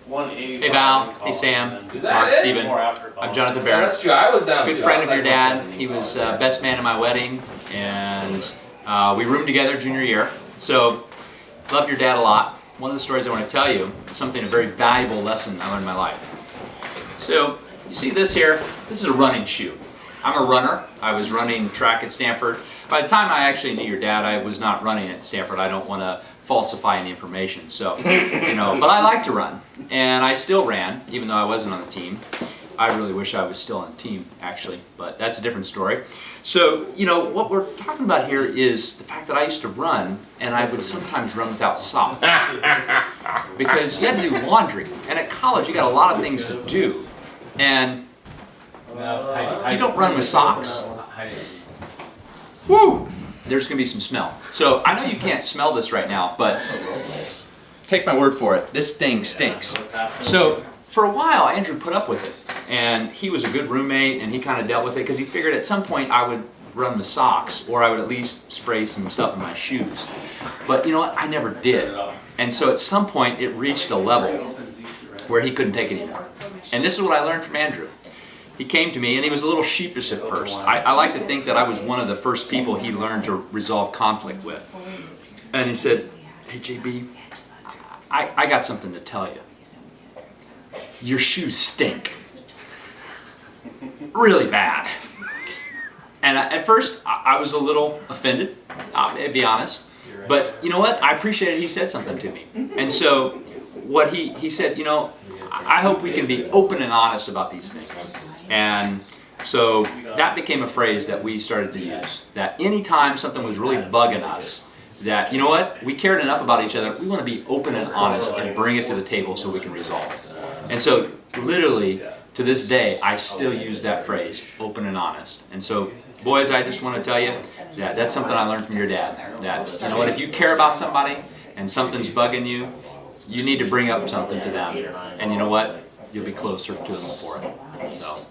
Hey Val, hey Sam, Mark, Steven. I'm Jonathan Barrett. That's true. I was down. Good friend of your dad. He was best man at my wedding, and we roomed together junior year. So, love your dad a lot. One of the stories I want to tell you is something, a very valuable lesson I learned in my life. So, you see this here? This is a running shoe. I'm a runner. I was running track at Stanford. By the time I actually knew your dad, I was not running at Stanford. I don't want to falsify any information. So, but I like to run, and I still ran, even though I wasn't on the team. I really wish I was still on the team, actually, but that's a different story. So, what we're talking about here is the fact that I used to run, and I would sometimes run without socks. Because you had to do laundry, and at college you got a lot of things to do, and you don't run with socks. Woo! There's going to be some smell. So I know you can't smell this right now, but take my word for it, this thing stinks. So for a while, Andrew put up with it, and he was a good roommate, and he kind of dealt with it because he figured at some point I would run with socks, or I would at least spray some stuff in my shoes. But you know what? I never did. And so at some point, it reached a level where he couldn't take it anymore. And this is what I learned from Andrew. He came to me, and he was a little sheepish at first. I like to think that I was one of the first people he learned to resolve conflict with. And he said, "Hey JB, I got something to tell you. Your shoes stink. Really bad." And at first, I was a little offended, I'll be honest. But you know what? I appreciated he said something to me. And so what he said, I hope we can be open and honest about these things. And so that became a phrase that we started to use. That anytime something was really bugging us, that, we cared enough about each other, we want to be open and honest and bring it to the table so we can resolve it. And so literally, to this day, I still use that phrase, open and honest. And so, boys, I just want to tell you that that's something I learned from your dad. That, if you care about somebody and something's bugging you, you need to bring up something to them. And you know what? You'll be closer to them for it. So.